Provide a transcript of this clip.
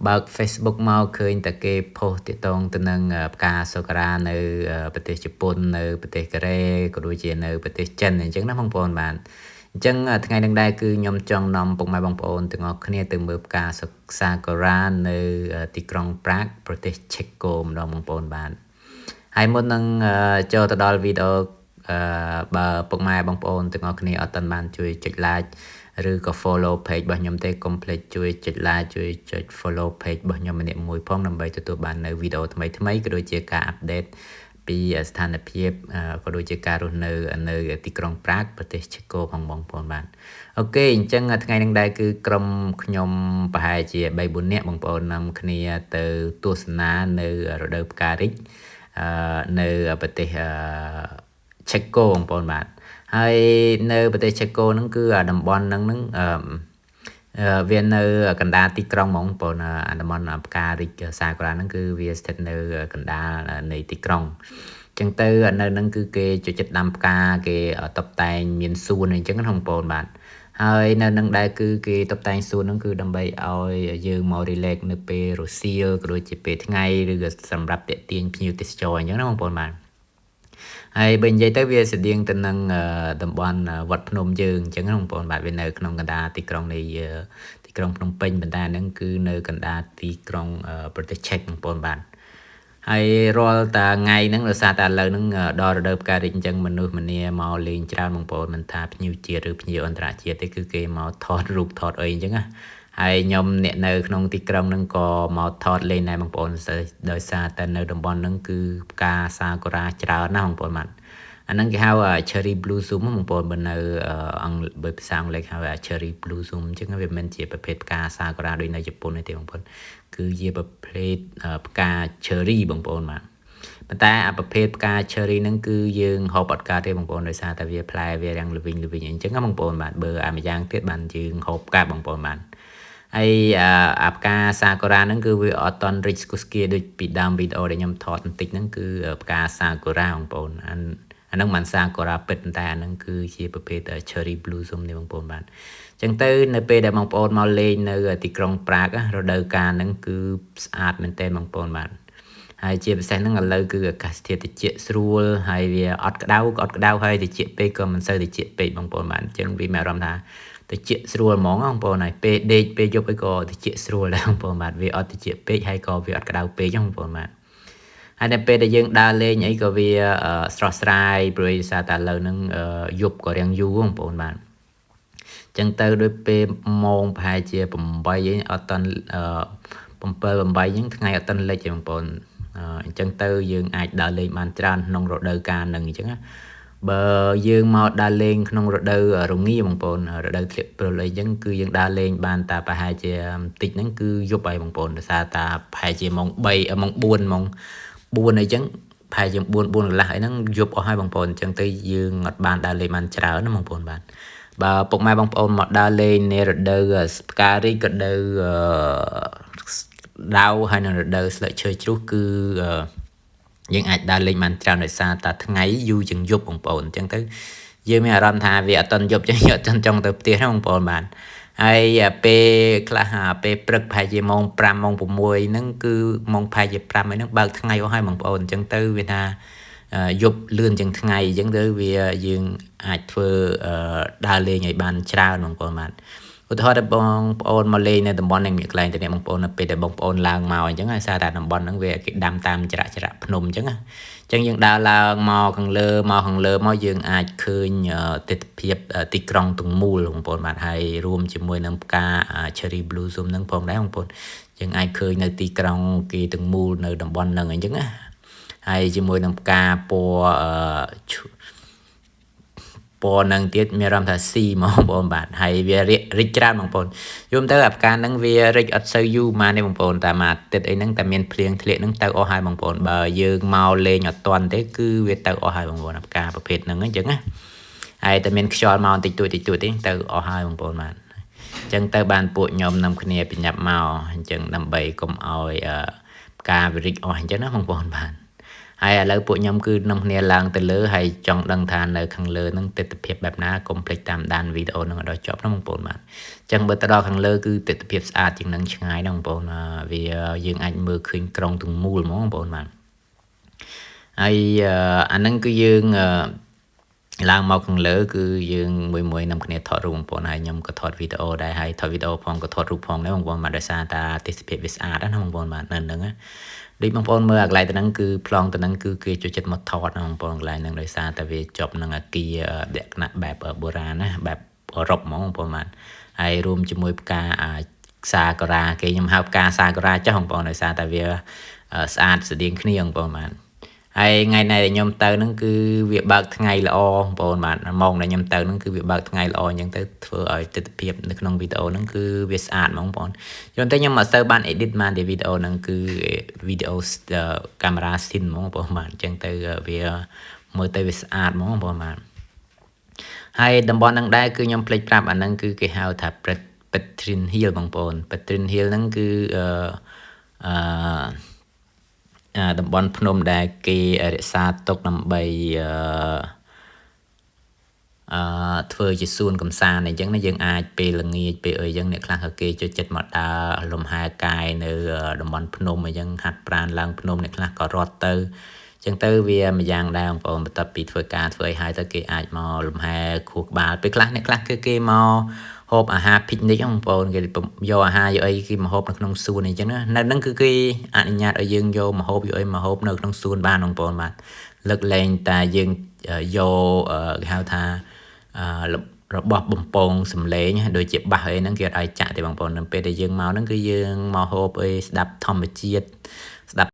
បើក Facebook មកឃើញតែគេ post ទាក់ទងទៅនឹងផ្កាសូក្រានៅប្រទេសជប៉ុននៅប្រទេសកូរ៉េក៏ដូចជានៅប្រទេសចិនអញ្ចឹងណាបងប្អូនបាទអញ្ចឹងថ្ងៃនេះដែរគឺខ្ញុំចង់នាំពុកម៉ែបងប្អូនទាំងអស់គ្នាទៅមើលផ្កាសាកូរ៉ានៅទីក្រុងប្រាកប្រទេសឆេកូម្ដងបងប្អូនបាទហើយមុននឹងចូលទៅដល់វីដេអូបើពុកម៉ែបងប្អូនទាំងអស់គ្នាអត់ទាន់បានជួយចុច like ឬក៏ follow page របស់ខ្ញុំទេកុំភ្លេចជួយចុច like ជួយចុច follow page របស់ខ្ញុំម្នាក់មួយផងដើម្បីទទួលបាននៅវីដេអូថ្មីៗក៏ដូចជាការ update ពីស្ថានភាពក៏ដូចជាការរស់នៅទីក្រុងប្រាកប្រទេសឆេកូផងបងប្អូនបាទអូខេអញ្ចឹងថ្ងៃនេះដែរគឺក្រុមខ្ញុំប្រហែលជា 3-4 នាក់បងប្អូននាំគ្នាទៅទស្សនានៅរដូវផ្ការីកនៅប្រទេសឆេកូបងប្អូនបាទហើយនៅប្រទេសឆេកូហ្នឹងគឺតំបន់ហ្នឹងវានៅកណ្ដាលទីក្រុងហ្មងបងប្អូនតំបន់ផ្ការីកសាកូរ៉ាហ្នឹងគឺវាស្ថិតនៅកណ្ដាលនៃទីក្រុងអញ្ចឹងទៅនៅហ្នឹងគឺគេចូលចិត្តដាំផ្កាគេតុបតែងមានសួនអញ្ចឹងណាបងប្អូនបាទហើយនៅនឹងដែរគឺគេតុបតែងសួនហ្នឹងគឺដើម្បីឲ្យយើងមក relax នៅពេលរសៀលក៏ដូចជាពេលថ្ងៃឬក៏សម្រាប់ទាក់ទាញភ្ញៀវទេសចរអញ្ចឹងណាបងប្អូនបាទហើយបើនិយាយទៅវាស្តៀងទៅនឹងតំបន់វត្តភ្នំយើងអញ្ចឹងណាបងប្អូនបាទវានៅក្នុងកណ្ដាលទីក្រុងនៃទីក្រុងភ្នំពេញប៉ុន្តែហ្នឹងគឺនៅកណ្ដាលទីក្រុងប្រទេសឆេកបងប្អូនបាទហើយរាល់តាថ្ងៃហ្នឹងដោយសារតែឥឡូវហ្នឹងដល់រដូវផ្ការីកអញ្ចឹងមនុស្សម្នាមកលេងច្រើនបងប្អូនមិនថាភ្ញៀវជាតិឬភ្ញៀវអន្តរជាតិទេគឺគេមកថតរូបថតអីអញ្ចឹងណាហើយខ្ញុំអ្នកនៅក្នុងទីក្រុងហ្នឹងក៏មកថតលេងដែរបងប្អូនដោយសារតែនៅតំបន់ហ្នឹងគឺផ្កាសាកូរ៉ាច្រើនណាស់បងប្អូនបាទអាហ្នឹងគេហៅ cherry blossom បងប្អូនបើនៅបើភាសាអង់គ្លេសហៅ cherry blossom អញ្ចឹងវាមិនជាប្រភេទផ្កាសាកូរ៉ាដូចនៅជប៉ុនទេបងប្អូនគឺជាប្រភេទផ្កា cherry បងប្អូនបាទប៉ុន្តែប្រភេទផ្កា cherry ហ្នឹងគឺយើងហូបអត់កើតទេបងប្អូនដោយសារតែវាផ្លែវារាំងល្វីងអញ្ចឹងណាបងប្អូនបាទបើម្យ៉ាងទៀតបានយើងហូបកើតបងប្អូនបាទហើយផ្កាសាកូរ៉ាហ្នឹងគឺវាអត់តន់ rich ស្គុះស្គាដូចពីដើមវីដេអូដែលខ្ញុំថតបន្តិចហ្នឹងគឺផ្កាសាកូរ៉ាបងប្អូនអាហ្នឹងមិនសាកូរ៉ាពិតតែអាហ្នឹងគឺជាប្រភេទ cherry blossom នេះបងប្អូនបាទអញ្ចឹងទៅនៅពេលដែលបងប្អូនមកលេងនៅទីក្រុងប្រាករដូវកាលហ្នឹងគឺស្អាតមែនទែនបងប្អូនបាទហើយជាពិសេសហ្នឹងឥឡូវគឺអាកាសធាតុត្រជាក់ស្រួលហើយវាអត់ក្តៅហើយត្រជាក់ពេកក៏មិនសូវត្រជាក់ពេកបងប្អូនបាទអញ្ចឹងវាមានអារម្មណ៍ថាត្រជាក់ស្រួលហ្មងបងប្អូនហើយពេលដេកពេលយប់អីក៏ត្រជាក់ស្រួលដែរបងប្អូនបាទវាអត់ត្រជាក់ពេកហើយក៏វាអត់ក្តៅពេកបងប្អូនបាទហើយនៅពេលដែលយើងដើរលេងអីក៏វាស្រស់ស្រាយព្រោះសារតែឥឡូវហ្នឹងយប់ក៏រាំងយូរបងប្អូនបាទចឹងទៅដោយពេលម៉ោងប្រហែលជា8អីអត់តាន់7 8ហ្នឹងថ្ងៃអត់តាន់លិចទេបងប្អូនអញ្ចឹងទៅយើងអាចដើរលេងបានច្រើនក្នុងរដូវកាលហ្នឹងអញ្ចឹងណាបើយើងមកដើរលេងក្នុងរដូវរងាបងប្អូនរដូវធ្លាក់ព្រុលអីចឹងគឺយើងដើរលេងបានតែប្រហែលជាបន្តិចហ្នឹងគឺយប់ហើយបងប្អូនដោយសារតែប្រហែលជាម៉ោង3ម៉ោង4ម៉ោង4អីចឹងប្រហែលជា4កន្លះអីហ្នឹងយប់អស់ហើយបងប្អូនអញ្ចឹងទៅយើងអត់បានដើរលេងបានច្រើនណាបងប្អូនបាទបើពុកម៉ែបងប្អូនមកដើរលេងនៅរដូវផ្ការីករដូវដាវហើយនៅរដូវស្លឹកឈើជ្រុះគឺយើងអាចដើរលេងបានច្រើនដោយសារតែថ្ងៃយូរជាងយប់បងប្អូនអញ្ចឹងទៅយើងមានអារម្មណ៍ថាវាអត់ទាន់យប់ចឹងយើងអត់ទាន់ចង់ទៅផ្ទះណាបងប្អូនបាទហើយពេលខ្លះពេលព្រឹកប្រហែលជាម៉ោង5ម៉ោង6ហ្នឹងគឺម៉ោងប្រហែលជា5ហ្នឹងបើកថ្ងៃអស់ហើយបងប្អូនអញ្ចឹងទៅវាថាយប់លឿនជាងថ្ងៃអញ្ចឹងទៅវាយើងអាចធ្វើដើរលេងឲ្យបានច្រើនបងប្អូនបាទឧទាហរណ៍ថាបងប្អូនមកលេងនៅតំបន់នេះមានកន្លែងទៅនេះបងប្អូននៅពេលដែលបងប្អូនឡើងមកអញ្ចឹងហើយសារតែតំបន់ហ្នឹងវាគេដាំតាមច្រាក់ភ្នំអញ្ចឹងណាអញ្ចឹងយើងដើរឡើងមកខាងលើមកយើងអាចឃើញទិដ្ឋភាពទីក្រុងទាំងមូលបងប្អូនបាទហើយរួមជាមួយនឹងផ្កា cherry blossom ហ្នឹងផងដែរបងប្អូនយើងអាចឃើញនៅទីក្រុងគេទាំងមូលនៅតំបន់ហ្នឹងអញ្ចឹងណាហើយជាមួយនឹងផ្កាពណ៌នឹងទៀតមានអារម្មណ៍ថាស៊ីមកបងប្អូនបាទហើយវារិចច្រើនបងប្អូនយំទៅអាផ្កាហ្នឹងវារិចអត់សូវយូរម៉ានទេបងប្អូនតែមួយអាទិត្យអីហ្នឹងតែមានភ្លៀងធ្លាក់ហ្នឹងទៅអស់ហើយបងប្អូនបើយើងមកលេងអត់ទាន់ទេគឺវាទៅអស់ហើយបងប្អូនអាផ្កាប្រភេទហ្នឹងអញ្ចឹងណាហើយតែមានខ្យល់មកតិចតួចទេទៅអស់ហើយបងប្អូនបាទអញ្ចឹងទៅបានពួកខ្ញុំនាំគ្នាប្រញាប់មកអញ្ចឹងដើម្បីកុំឲ្យផ្កាវារិចអស់អញ្ចឹងណាបងប្អូនបាទ ហើយឥឡូវពួកខ្ញុំគឺនាំគ្នាឡើងទៅលើហើយចង់ដឹងថានៅខាងលើហ្នឹងទិដ្ឋភាពបែបណាកុំភ្លេចតាមដានវីដេអូហ្នឹងឲ្យដល់ចប់ណាបងប្អូនបាទអញ្ចឹងបើទៅដល់ខាងលើគឺទិដ្ឋភាពស្អាតជាងនឹងឆ្ងាយណាបងប្អូនវាយើងអាចមើលឃើញក្រុងទាំងមូលហ្មងបងប្អូនបាទហើយអាហ្នឹងគឺយើងឡើងមកខាងលើគឺយើងមួយនាំគ្នាថតរូបបងប្អូនហើយខ្ញុំក៏ថតវីដេអូដែរហើយថតវីដេអូផងក៏ថតរូបផងដែរបងប្អូនបាទដោយសារតាទេសភាពវាស្អាតណាបងប្អូនបាទនៅហ្នឹងដូចបងប្អូនមើលអាកន្លែងទៅហ្នឹងគឺប្លង់ទៅហ្នឹងគឺគេចូលចិត្តមកថតណាបងប្អូនកន្លែងហ្នឹងដោយសារតែវាជាប់នឹងអាគារលក្ខណៈបែបបុរាណណាបែបអឺរ៉ុបហ្មងបងប្អូនបាទហើយរួមជាមួយផ្កាសាការ៉ាគេខ្ញុំហៅផ្កាសាការ៉ាចាស់បងប្អូនដោយសារតែវាស្អាតស្តៀងគ្នាបងប្អូនបាទហើយថ្ងៃនេះខ្ញុំទៅហ្នឹងគឺវាបើកថ្ងៃល្អបងប្អូនបាទម៉ោងដែលខ្ញុំទៅហ្នឹងគឺវាបើកថ្ងៃល្អអញ្ចឹងទៅធ្វើឲ្យទិដ្ឋភាពនៅក្នុងវីដេអូហ្នឹងគឺវាស្អាតហ្មងបងប្អូនយល់តែខ្ញុំអត់សូវបាន edit បានតែវីដេអូហ្នឹងគឺវីដេអូកាមេរ៉ា scene ហ្មងបងប្អូនបាទអញ្ចឹងទៅវាមើលទៅវាស្អាតហ្មងបងប្អូនបាទហើយតំបន់ហ្នឹងដែរគឺខ្ញុំភ្លេចប្រាប់អាហ្នឹងគឺគេហៅថាPetrin Hill បងប្អូន Petrin Hill ហ្នឹងគឺតំបន់ភ្នំដែលគេរក្សាទុកដើម្បីធ្វើជាសួនកំសាន្តអញ្ចឹងណាយើងអាចពេលល្ងាចពេលអីអញ្ចឹងអ្នកខ្លះគេចូលចិត្តមកដើរលំហែកាយនៅតំបន់ភ្នំអញ្ចឹងហាត់ប្រាណឡើងភ្នំអ្នកខ្លះក៏រត់ទៅអញ្ចឹងទៅវាម្យ៉ាងដែរបងប្អូនបន្ទាប់ពីធ្វើការធ្វើអីហើយទៅគេអាចមកលំហែខួរក្បាលពេលខ្លះអ្នកខ្លះគឺគេមកហូបអាហារ picnic បងប្អូនគេយកអាហារយកអីគេមកហូបនៅក្នុងសួនអញ្ចឹងណានៅហ្នឹងគឺគេអនុញ្ញាតឲ្យយើងយកមកហូបយកអីមកហូបនៅក្នុងសួនបានបងប្អូនបាទលើកលែងតែយើងយកគេហៅថារបស់បំពងសំឡេងដូចជាបាសអីហ្នឹងគេអត់ឲ្យចាក់ទេបងប្អូននៅពេលដែលយើងមកហ្នឹងគឺយើងមកហូបអីស្ដាប់ធម្មជាតិ